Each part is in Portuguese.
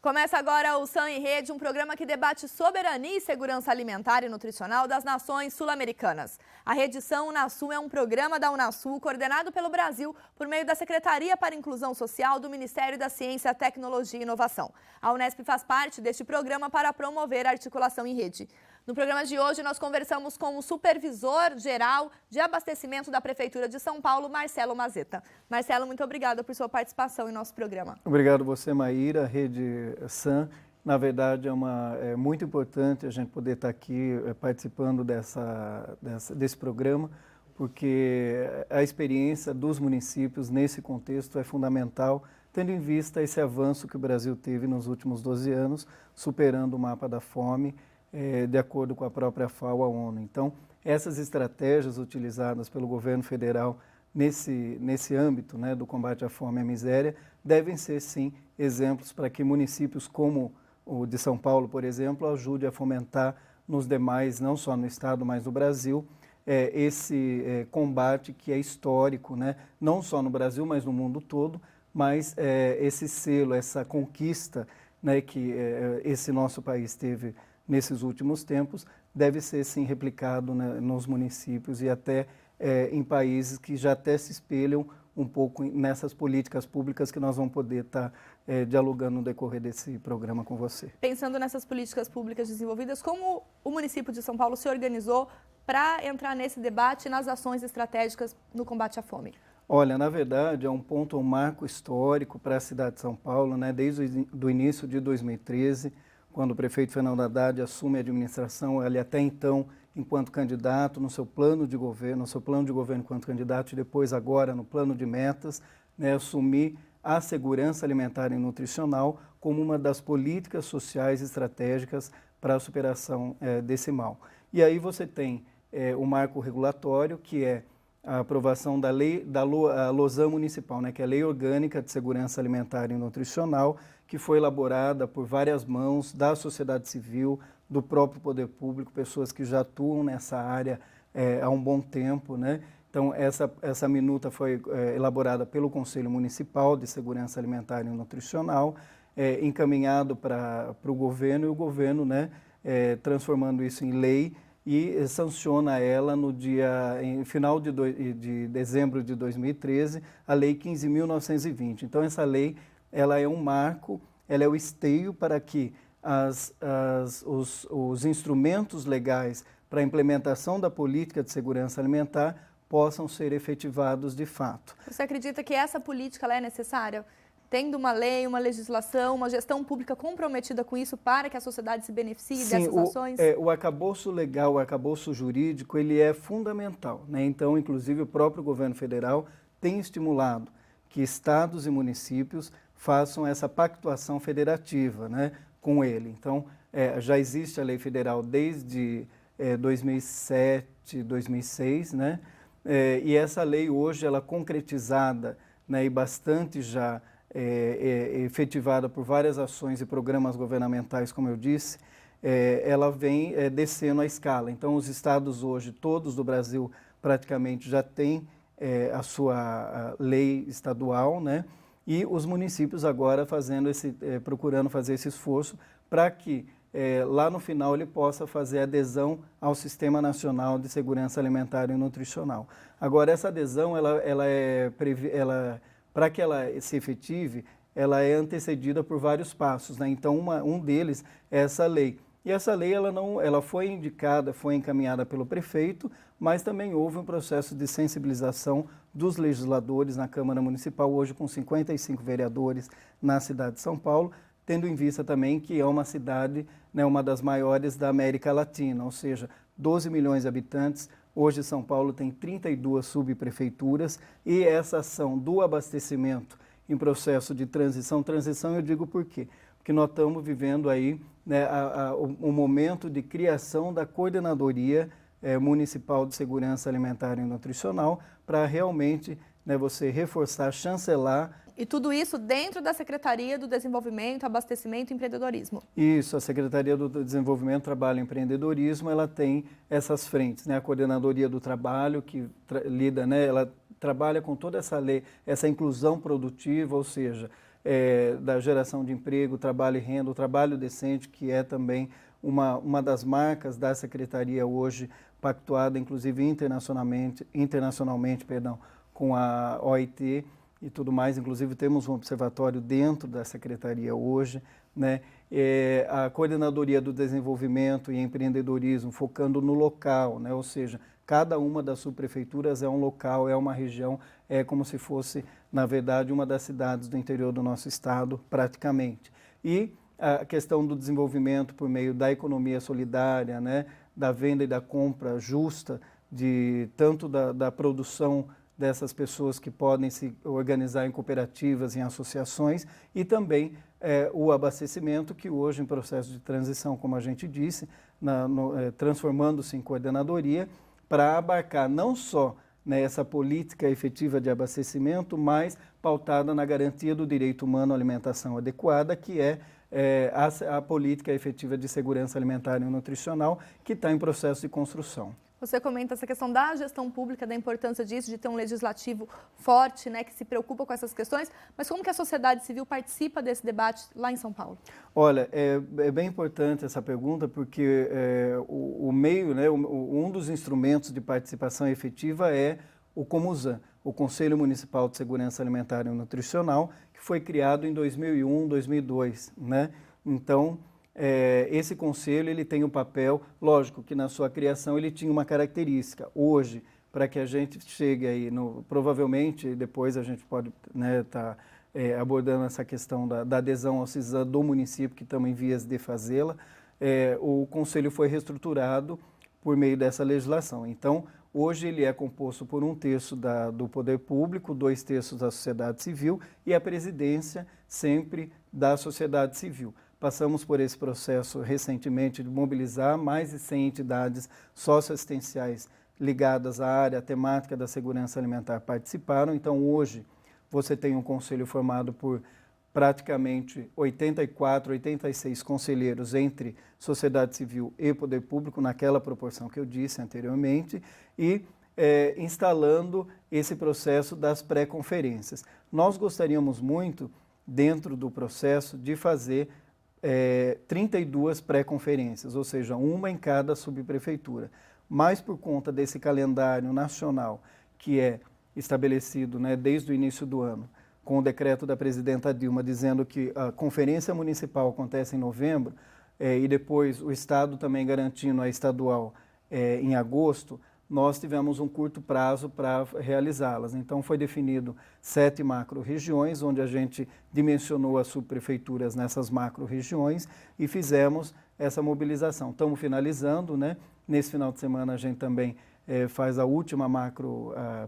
Começa agora o SAM em Rede, um programa que debate soberania e segurança alimentar e nutricional das nações sul-americanas. A Rede SAM Unasul é um programa da Unasul coordenado pelo Brasil por meio da Secretaria para a Inclusão Social do Ministério da Ciência, Tecnologia e Inovação. A Unesp faz parte deste programa para promover a articulação em rede. No programa de hoje, nós conversamos com o supervisor-geral de abastecimento da Prefeitura de São Paulo, Marcelo Mazeta. Marcelo, muito obrigada por sua participação em nosso programa. Obrigado você, Maíra. A Rede SAM, na verdade, é muito importante a gente poder estar aqui participando desse programa, porque a experiência dos municípios nesse contexto é fundamental, tendo em vista esse avanço que o Brasil teve nos últimos 12 anos, superando o mapa da fome, de acordo com a própria FAO, a ONU. Então, essas estratégias utilizadas pelo governo federal nesse âmbito, né, do combate à fome e à miséria devem ser, sim, exemplos para que municípios como o de São Paulo, por exemplo, ajude a fomentar nos demais, não só no estado, mas no Brasil, esse combate que é histórico, né, não só no Brasil, mas no mundo todo, mas esse selo, essa conquista, né, que esse nosso país teve nesses últimos tempos, deve ser sim replicado, né, nos municípios e até em países que já até se espelham um pouco nessas políticas públicas que nós vamos poder estar dialogando no decorrer desse programa com você. Pensando nessas políticas públicas desenvolvidas, como o município de São Paulo se organizou para entrar nesse debate nas ações estratégicas no combate à fome? Olha, na verdade, é um marco histórico para a cidade de São Paulo, né, desde o início de 2013, quando o prefeito Fernando Haddad assume a administração, ele até então, enquanto candidato, no seu plano de governo enquanto candidato e depois agora no plano de metas, né, assumir a segurança alimentar e nutricional como uma das políticas sociais estratégicas para a superação desse mal. E aí você tem o marco regulatório, que é a aprovação da lei da LOSAN municipal, né, que é a Lei Orgânica de Segurança Alimentar e Nutricional, que foi elaborada por várias mãos da sociedade civil, do próprio poder público, pessoas que já atuam nessa área há um bom tempo, né? Então, essa minuta foi elaborada pelo Conselho Municipal de Segurança Alimentar e Nutricional, encaminhado para o governo, e o governo, né, transformando isso em lei, e sanciona ela em final de dezembro de 2013, a Lei 15.920. Então, essa lei ela é um marco, ela é o esteio para que os instrumentos legais para a implementação da política de segurança alimentar possam ser efetivados de fato. Você acredita que essa política ela é necessária? Tendo uma lei, uma legislação, uma gestão pública comprometida com isso para que a sociedade se beneficie dessas ações? O arcabouço legal, o arcabouço jurídico, ele é fundamental, né? Então, inclusive, o próprio governo federal tem estimulado que estados e municípios façam essa pactuação federativa, né, com ele. Então, já existe a lei federal desde 2007, 2006, né? E essa lei hoje, ela concretizada, né, e bastante já efetivada por várias ações e programas governamentais, como eu disse, ela vem descendo a escala. Então, os estados hoje, todos do Brasil, praticamente já têm a sua lei estadual, né? E os municípios agora procurando fazer esse esforço para que lá no final ele possa fazer adesão ao Sistema Nacional de Segurança Alimentar e Nutricional. Agora, essa adesão, para que ela se efetive, ela é antecedida por vários passos, né? Então, um deles é essa lei. E essa lei ela foi encaminhada pelo prefeito, mas também houve um processo de sensibilização dos legisladores na Câmara Municipal, hoje com 55 vereadores na cidade de São Paulo, tendo em vista também que é uma cidade, né, uma das maiores da América Latina, ou seja, 12 milhões de habitantes. Hoje São Paulo tem 32 subprefeituras e essa ação do abastecimento em processo de transição eu digo por quê? Porque nós estamos vivendo aí, né, o momento de criação da Coordenadoria Municipal de Segurança Alimentar e Nutricional para realmente, né, você reforçar, chancelar. E tudo isso dentro da Secretaria do Desenvolvimento, Abastecimento e Empreendedorismo. Isso, a Secretaria do Desenvolvimento, Trabalho e Empreendedorismo, ela tem essas frentes, né? A Coordenadoria do Trabalho, que lida, né, ela trabalha com toda essa lei, essa inclusão produtiva, ou seja, da geração de emprego, trabalho e renda, o trabalho decente, que é também uma das marcas da Secretaria hoje, pactuada inclusive internacionalmente, com a OIT e tudo mais. Inclusive temos um observatório dentro da Secretaria hoje, né? A Coordenadoria do Desenvolvimento e Empreendedorismo, focando no local, né? Ou seja, cada uma das subprefeituras é um local, é uma região, é como se fosse, na verdade, uma das cidades do interior do nosso estado, praticamente. E a questão do desenvolvimento por meio da economia solidária, né, da venda e da compra justa, tanto da produção dessas pessoas que podem se organizar em cooperativas, em associações, e também o abastecimento, que hoje, em processo de transição, como a gente disse, transformando-se em coordenadoria, para abarcar não só, né, essa política efetiva de abastecimento, mas pautada na garantia do direito humano à alimentação adequada, que é a política efetiva de segurança alimentar e nutricional, que está em processo de construção. Você comenta essa questão da gestão pública, da importância disso, de ter um legislativo forte, né, que se preocupa com essas questões, mas como que a sociedade civil participa desse debate lá em São Paulo? Olha, é bem importante essa pergunta, porque o meio, né, um dos instrumentos de participação efetiva é o Comusan, o Conselho Municipal de Segurança Alimentar e Nutricional, que foi criado em 2001, 2002, né? Então, esse conselho ele tem um papel, lógico que na sua criação ele tinha uma característica. Hoje, para que a gente chegue aí, provavelmente depois a gente pode, né, abordando essa questão da adesão ao CISAM do município, que estamos em vias de fazê-la, o conselho foi reestruturado por meio dessa legislação. Então, hoje ele é composto por 1/3 do poder público, 2/3 da sociedade civil e a presidência sempre da sociedade civil. Passamos por esse processo recentemente de mobilizar mais de 100 entidades socioassistenciais ligadas à área temática da segurança alimentar participaram. Então, hoje, você tem um conselho formado por praticamente 84, 86 conselheiros entre sociedade civil e poder público, naquela proporção que eu disse anteriormente, e instalando esse processo das pré-conferências. Nós gostaríamos muito, dentro do processo, de fazer 32 pré-conferências, ou seja, uma em cada subprefeitura. Mas por conta desse calendário nacional que é estabelecido, né, desde o início do ano, com o decreto da presidenta Dilma dizendo que a conferência municipal acontece em novembro e depois o Estado também garantindo a estadual em agosto, nós tivemos um curto prazo para realizá-las. Então, foi definido 7 macro-regiões, onde a gente dimensionou as subprefeituras nessas macro-regiões e fizemos essa mobilização. Estamos finalizando, né? Nesse final de semana a gente também faz a última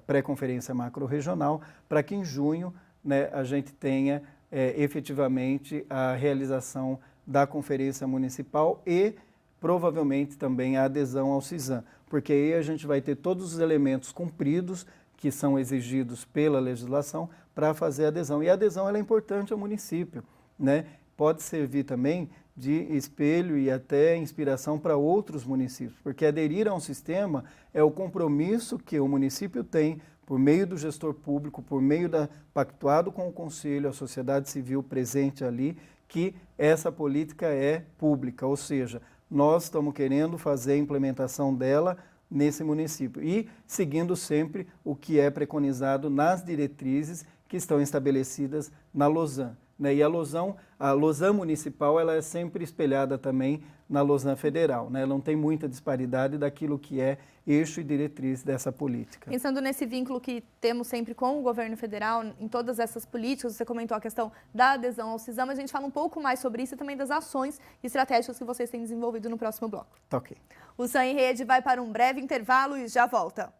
pré-conferência macro-regional, para que em junho, né, a gente tenha efetivamente a realização da conferência municipal e provavelmente também a adesão ao CISAM, porque aí a gente vai ter todos os elementos cumpridos que são exigidos pela legislação para fazer a adesão. E a adesão ela é importante ao município, né? Pode servir também de espelho e até inspiração para outros municípios, porque aderir a um sistema é o compromisso que o município tem por meio do gestor público, por meio pactuado com o conselho, a sociedade civil presente ali, que essa política é pública, ou seja, nós estamos querendo fazer a implementação dela nesse município e seguindo sempre o que é preconizado nas diretrizes que estão estabelecidas na Lausanne, né? E a Lausanne municipal ela é sempre espelhada também na Lausanne federal, né? Ela não tem muita disparidade daquilo que é eixo e diretriz dessa política. Pensando nesse vínculo que temos sempre com o governo federal, em todas essas políticas, você comentou a questão da adesão ao CISAM, mas a gente fala um pouco mais sobre isso e também das ações estratégicas que vocês têm desenvolvido no próximo bloco. Tá ok. O SAM em Rede vai para um breve intervalo e já volta.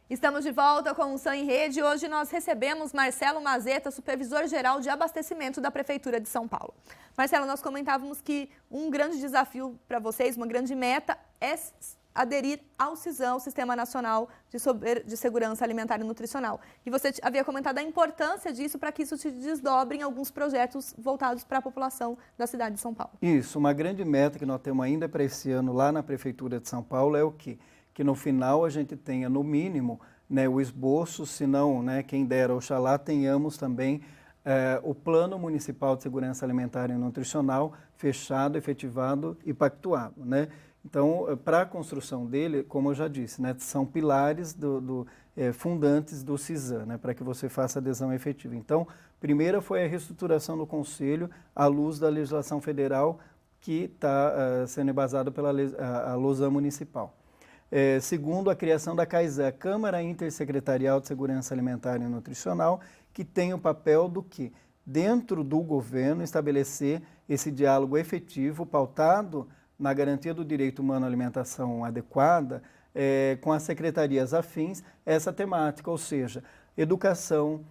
Estamos de volta com o SAM em Rede. Hoje nós recebemos Marcelo Mazeta, supervisor-geral de abastecimento da Prefeitura de São Paulo. Marcelo, nós comentávamos que um grande desafio para vocês, uma grande meta, é aderir ao CISAM, o Sistema Nacional de Segurança Alimentar e Nutricional. E você havia comentado a importância disso para que isso se desdobre em alguns projetos voltados para a população da cidade de São Paulo. Isso, uma grande meta que nós temos ainda para esse ano lá na Prefeitura de São Paulo é o quê? que no final a gente tenha, no mínimo, né, o esboço, se não, né, quem dera, oxalá, tenhamos também o Plano Municipal de Segurança Alimentar e Nutricional fechado, efetivado e pactuado, né? Então, para a construção dele, como eu já disse, né, são pilares fundantes do CISAM, né, para que você faça adesão efetiva. Então, primeira foi a reestruturação do Conselho à luz da legislação federal que está sendo embasada pela a LOSAM municipal. Segundo, a criação da CAISAN, Câmara Intersecretarial de Segurança Alimentar e Nutricional, que tem o papel do que, dentro do governo, estabelecer esse diálogo efetivo, pautado na garantia do direito humano à alimentação adequada, com as secretarias afins, essa temática, ou seja, educação,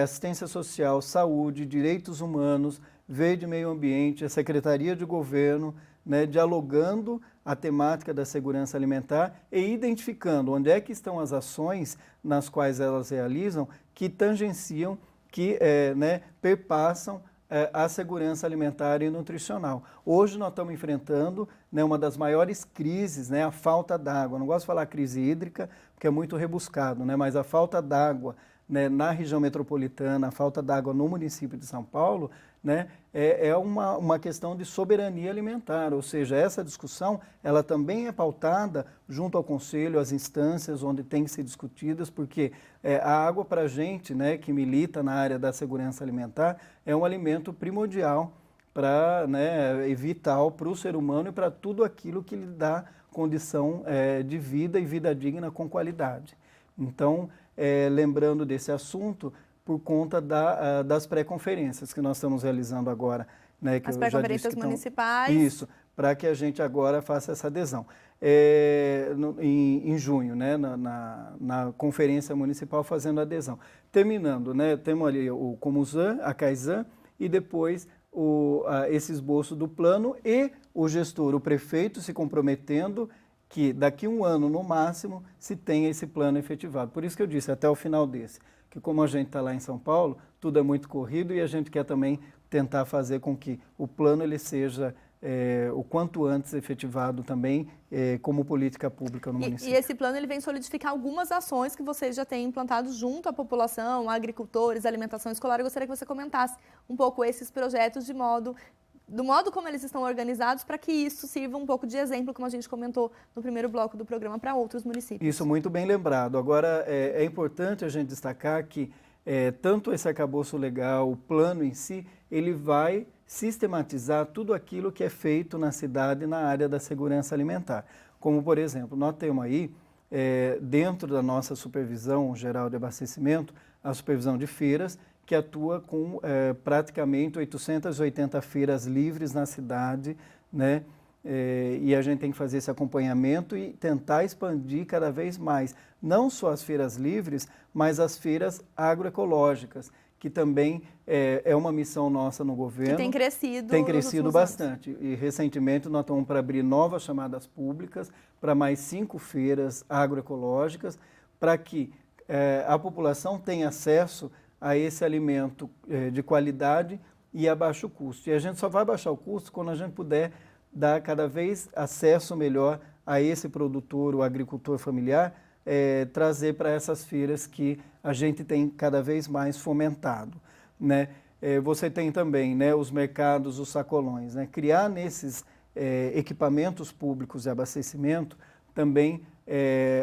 assistência social, saúde, direitos humanos, verde e meio ambiente, a Secretaria de Governo, né, dialogando a temática da segurança alimentar e identificando onde é que estão as ações nas quais elas realizam que tangenciam, que né, perpassam a segurança alimentar e nutricional. Hoje nós estamos enfrentando, né, uma das maiores crises, né, a falta d'água. Não gosto de falar crise hídrica, porque é muito rebuscado, né, mas a falta d'água, né, na região metropolitana, a falta d'água no município de São Paulo, né, é uma questão de soberania alimentar, ou seja, essa discussão ela também é pautada junto ao Conselho, às instâncias onde tem que ser discutidas, porque a água para a gente, né, que milita na área da segurança alimentar, é um alimento primordial para, né, vital para o ser humano e para tudo aquilo que lhe dá condição de vida e vida digna com qualidade. Então, lembrando desse assunto, por conta das pré-conferências que nós estamos realizando agora. Né, que as pré-conferências municipais. Isso, para que a gente agora faça essa adesão. Em junho, né, na Conferência Municipal, fazendo adesão. Terminando, né, temos ali o Comusan, a CAISAN, e depois esse esboço do plano e o gestor, o prefeito, se comprometendo que daqui a um ano, no máximo, se tenha esse plano efetivado. Por isso que eu disse, até o final desse, que como a gente está lá em São Paulo, tudo é muito corrido e a gente quer também tentar fazer com que o plano ele seja o quanto antes efetivado também como política pública no município. E esse plano ele vem solidificar algumas ações que vocês já têm implantado junto à população, agricultores, alimentação escolar. Eu gostaria que você comentasse um pouco esses projetos do modo como eles estão organizados, para que isso sirva um pouco de exemplo, como a gente comentou no primeiro bloco do programa, para outros municípios. Isso, muito bem lembrado. Agora, é importante a gente destacar que tanto esse arcabouço legal, o plano em si, ele vai sistematizar tudo aquilo que é feito na cidade na área da segurança alimentar. Como, por exemplo, nós temos aí, dentro da nossa supervisão geral de abastecimento, a supervisão de feiras, que atua com praticamente 880 feiras livres na cidade, né? E a gente tem que fazer esse acompanhamento e tentar expandir cada vez mais, não só as feiras livres, mas as feiras agroecológicas, que também é uma missão nossa no governo. Que tem crescido. Tem crescido bastante. E recentemente nós estamos para abrir novas chamadas públicas para mais 5 feiras agroecológicas, para que a população tenha acesso a esse alimento de qualidade e a baixo custo. E a gente só vai baixar o custo quando a gente puder dar cada vez acesso melhor a esse produtor, o agricultor familiar, trazer para essas feiras que a gente tem cada vez mais fomentado, né? Você tem também, né, os mercados, os sacolões, né? Criar nesses equipamentos públicos de abastecimento também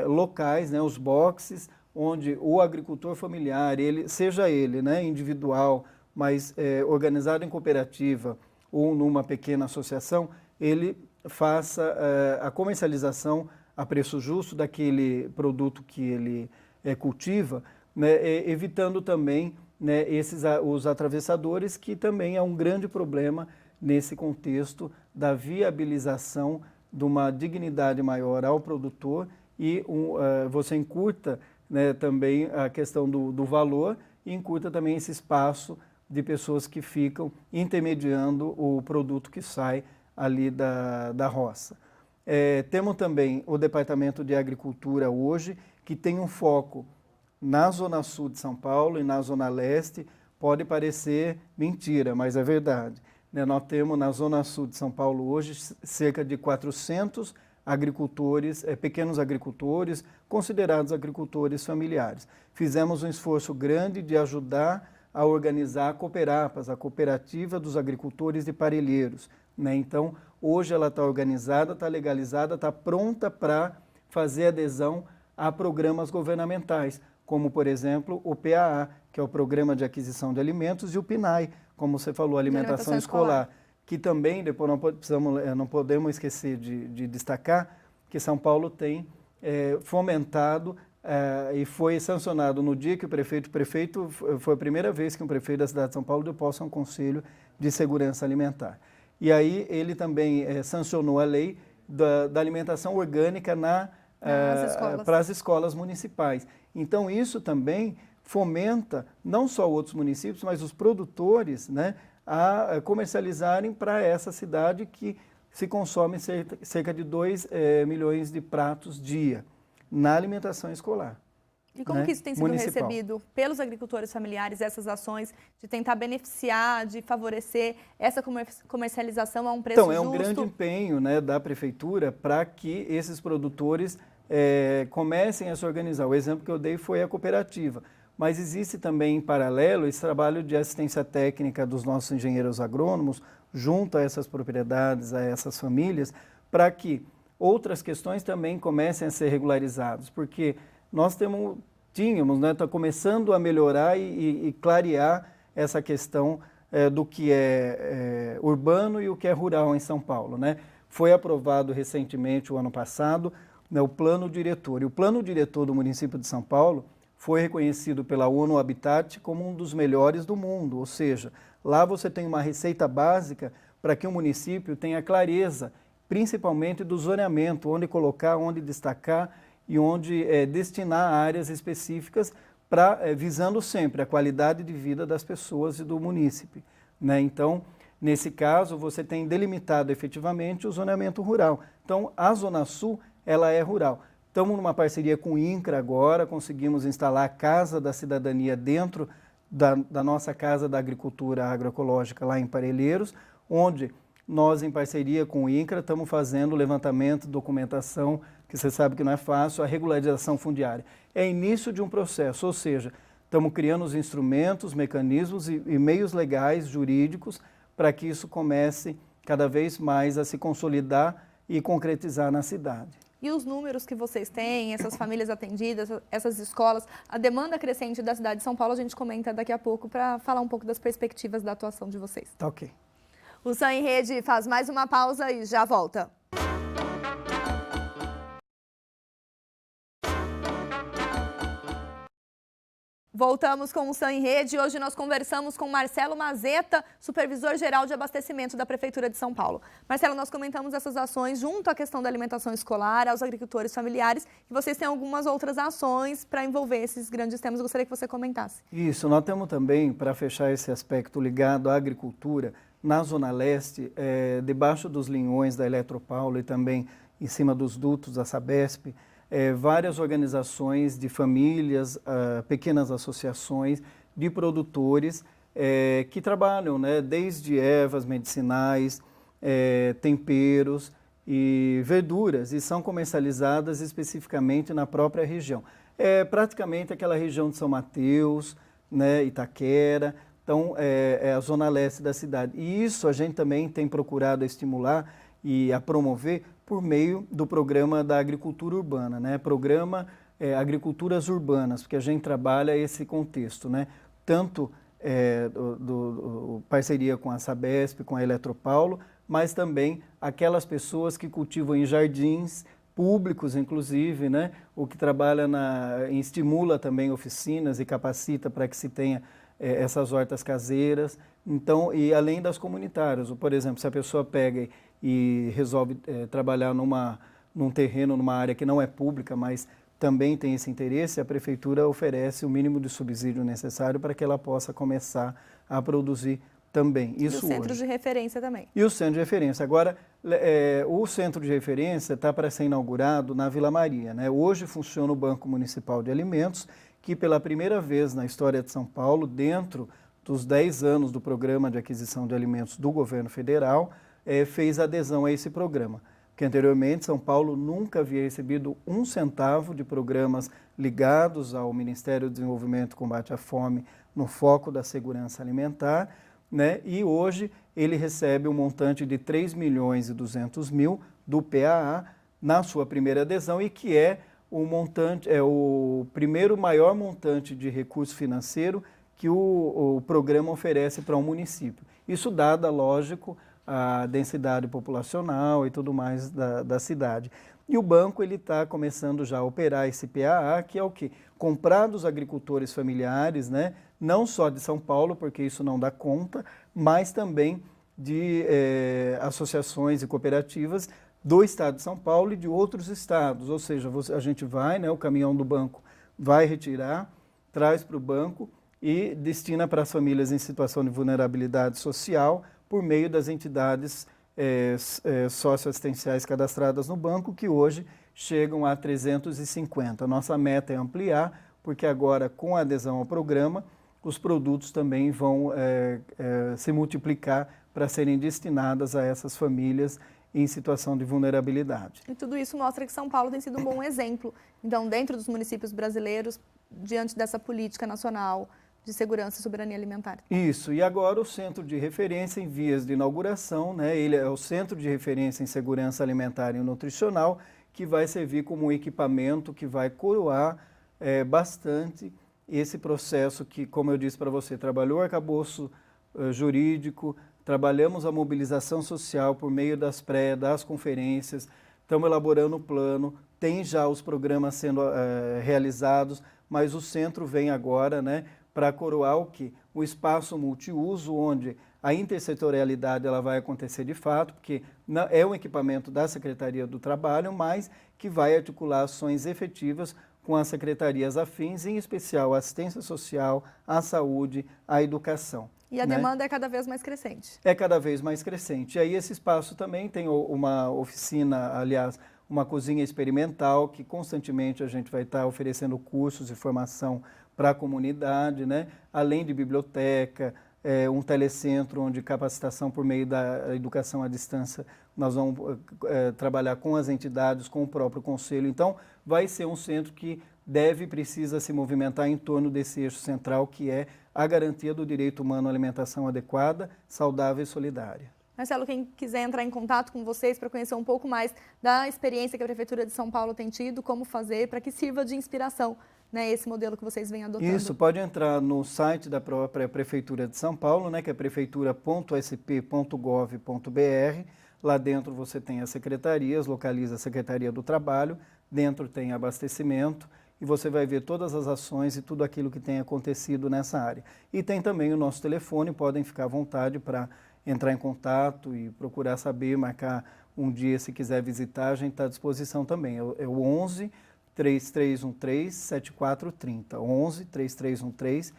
locais, né, os boxes, onde o agricultor familiar, seja ele, né, individual, mas organizado em cooperativa ou numa pequena associação, ele faça a comercialização a preço justo daquele produto que ele cultiva, né, evitando também, né, os atravessadores, que também é um grande problema nesse contexto da viabilização de uma dignidade maior ao produtor e você encurta, né, também a questão do valor e encurta também esse espaço de pessoas que ficam intermediando o produto que sai ali da roça. Temos também o Departamento de Agricultura hoje, que tem um foco na Zona Sul de São Paulo e na Zona Leste. Pode parecer mentira, mas é verdade, né? Nós temos na Zona Sul de São Paulo hoje cerca de 400 agricultores, pequenos agricultores, considerados agricultores familiares. Fizemos um esforço grande de ajudar a organizar a Cooperapas, a Cooperativa dos Agricultores de Parelheiros, né? Então, hoje ela está organizada, está legalizada, está pronta para fazer adesão a programas governamentais, como, por exemplo, o PAA, que é o Programa de Aquisição de Alimentos, e o PNAE, como você falou, Alimentação Escolar, que também, depois não podemos esquecer de destacar, que São Paulo tem fomentado e foi sancionado no dia que o prefeito foi a primeira vez que um prefeito da cidade de São Paulo deu posse a um Conselho de Segurança Alimentar. E aí ele também sancionou a lei da alimentação orgânica para as escolas municipais. Então isso também fomenta não só outros municípios, mas os produtores, né, a comercializarem para essa cidade que se consome cerca de 2 milhões de pratos dia na alimentação escolar. E como que isso tem sido recebido pelos agricultores familiares, essas ações de tentar beneficiar, de favorecer essa comercialização a um preço justo? Então, é um grande empenho, né, da prefeitura para que esses produtores comecem a se organizar. O exemplo que eu dei foi a cooperativa. Mas existe também, em paralelo, esse trabalho de assistência técnica dos nossos engenheiros agrônomos, junto a essas propriedades, a essas famílias, para que outras questões também comecem a ser regularizadas, porque nós tínhamos, né, está começando a melhorar e clarear essa questão do que é urbano e o que é rural em São Paulo, né? Foi aprovado recentemente, o ano passado, né, o plano diretor. E o plano diretor do município de São Paulo foi reconhecido pela ONU Habitat como um dos melhores do mundo, ou seja, lá você tem uma receita básica para que o município tenha clareza, principalmente do zoneamento, onde colocar, onde destacar e onde destinar áreas específicas visando sempre a qualidade de vida das pessoas e do munícipe, né? Então, nesse caso, você tem delimitado efetivamente o zoneamento rural. Então, a Zona Sul, ela é rural. Estamos numa parceria com o INCRA agora, conseguimos instalar a Casa da Cidadania dentro da nossa Casa da Agricultura Agroecológica lá em Parelheiros, onde nós, em parceria com o INCRA, estamos fazendo o levantamento, documentação, que você sabe que não é fácil, a regularização fundiária. É início de um processo, ou seja, estamos criando os instrumentos, mecanismos e meios legais, jurídicos, para que isso comece cada vez mais a se consolidar e concretizar na cidade. E os números que vocês têm, essas famílias atendidas, essas escolas, a demanda crescente da cidade de São Paulo, a gente comenta daqui a pouco para falar um pouco das perspectivas da atuação de vocês. Tá ok. O Sam em Rede faz mais uma pausa e já volta. Voltamos com o Sam em Rede. Hoje nós conversamos com Marcelo Mazeta, supervisor-geral de abastecimento da Prefeitura de São Paulo. Marcelo, nós comentamos essas ações junto à questão da alimentação escolar, aos agricultores familiares, e vocês têm algumas outras ações para envolver esses grandes temas. Eu gostaria que você comentasse. Isso, nós temos também, para fechar esse aspecto ligado à agricultura, na Zona Leste, debaixo dos linhões da Eletropaulo e também em cima dos dutos da Sabesp, várias organizações de famílias, pequenas associações de produtores que trabalham, né, desde ervas medicinais, temperos e verduras, e são comercializadas especificamente na própria região. Praticamente aquela região de São Mateus, né, Itaquera, então é a Zona Leste da cidade. E isso a gente também tem procurado estimular e a promover por meio do programa da agricultura urbana, né? Programa Agriculturas Urbanas, porque a gente trabalha esse contexto, né? Tanto parceria com a Sabesp, com a Eletropaulo, mas também aquelas pessoas que cultivam em jardins públicos, inclusive, né? O que trabalha estimula também oficinas e capacita para que se tenha essas hortas caseiras. Então, e além das comunitárias, por exemplo, se a pessoa pega e resolve trabalhar num terreno, numa área que não é pública, mas também tem esse interesse, a prefeitura oferece o mínimo de subsídio necessário para que ela possa começar a produzir também. Isso e o centro de referência também. E o centro de referência. Agora, o centro de referência está para ser inaugurado na Vila Maria, né? Hoje funciona o Banco Municipal de Alimentos, que pela primeira vez na história de São Paulo, dentro dos 10 anos do Programa de Aquisição de Alimentos do Governo Federal, fez adesão a esse programa. porque anteriormente São Paulo nunca havia recebido um centavo de programas ligados ao Ministério do Desenvolvimento e Combate à Fome no foco da segurança alimentar, né? E hoje ele recebe um montante de 3.200.000 do PAA na sua primeira adesão e que é o montante, é o primeiro maior montante de recurso financeiro que o programa oferece para um município. Isso dada, lógico, a densidade populacional e tudo mais da cidade. E o banco ele está começando já a operar esse PAA, que é o quê? Comprar dos agricultores familiares, né? Não só de São Paulo, porque isso não dá conta, mas também de associações e cooperativas do estado de São Paulo e de outros estados. Ou seja, a gente vai, né, o caminhão do banco vai retirar, traz para o banco e destina para as famílias em situação de vulnerabilidade social por meio das entidades socioassistenciais cadastradas no banco, que hoje chegam a 350. Nossa meta é ampliar, porque agora, com a adesão ao programa, os produtos também vão se multiplicar para serem destinadas a essas famílias em situação de vulnerabilidade. E tudo isso mostra que São Paulo tem sido um bom exemplo, então, dentro dos municípios brasileiros, diante dessa política nacional de segurança e soberania alimentar. Isso, e agora o Centro de Referência em vias de inauguração, né? Ele é o Centro de Referência em Segurança Alimentar e Nutricional, que vai servir como um equipamento que vai coroar bastante esse processo que, como eu disse para você, trabalhou o arcabouço jurídico, trabalhamos a mobilização social por meio das das conferências, estamos elaborando o plano, tem já os programas sendo realizados, mas o centro vem agora, né, para coroar o quê? O espaço multiuso, onde a intersetorialidade ela vai acontecer de fato, porque é um equipamento da Secretaria do Trabalho, mas que vai articular ações efetivas com as secretarias afins, em especial a assistência social, a saúde, a educação. E a demanda é cada vez mais crescente. É cada vez mais crescente. E aí esse espaço também tem uma oficina, aliás, uma cozinha experimental, que constantemente a gente vai estar oferecendo cursos e formação para a comunidade, né? Além de biblioteca, um telecentro onde capacitação por meio da educação à distância, nós vamos trabalhar com as entidades, com o próprio conselho. Então, vai ser um centro que deve e precisa se movimentar em torno desse eixo central, que é a garantia do direito humano à alimentação adequada, saudável e solidária. Marcelo, quem quiser entrar em contato com vocês para conhecer um pouco mais da experiência que a Prefeitura de São Paulo tem tido, como fazer, para que sirva de inspiração, né, esse modelo que vocês vêm adotando. Isso, pode entrar no site da própria Prefeitura de São Paulo, né, que é prefeitura.sp.gov.br. Lá dentro você tem as secretarias, localiza a Secretaria do Trabalho, dentro tem abastecimento, e você vai ver todas as ações e tudo aquilo que tem acontecido nessa área. E tem também o nosso telefone, podem ficar à vontade para entrar em contato e procurar saber, marcar um dia se quiser visitar, a gente está à disposição também. É o 11-3313-7430. 11-3313-7430.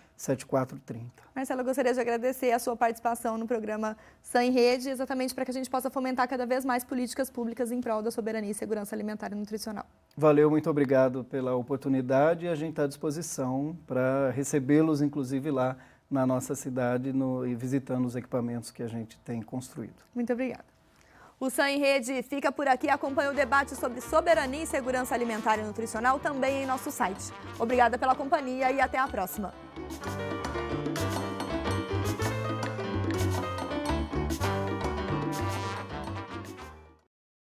Marcelo, eu gostaria de agradecer a sua participação no programa SAM em Rede, exatamente para que a gente possa fomentar cada vez mais políticas públicas em prol da soberania e segurança alimentar e nutricional. Valeu, muito obrigado pela oportunidade e a gente está à disposição para recebê-los, inclusive lá na nossa cidade e visitando os equipamentos que a gente tem construído. Muito obrigada. O SAM em Rede fica por aqui. Acompanhe o debate sobre soberania e segurança alimentar e nutricional também em nosso site. Obrigada pela companhia e até a próxima.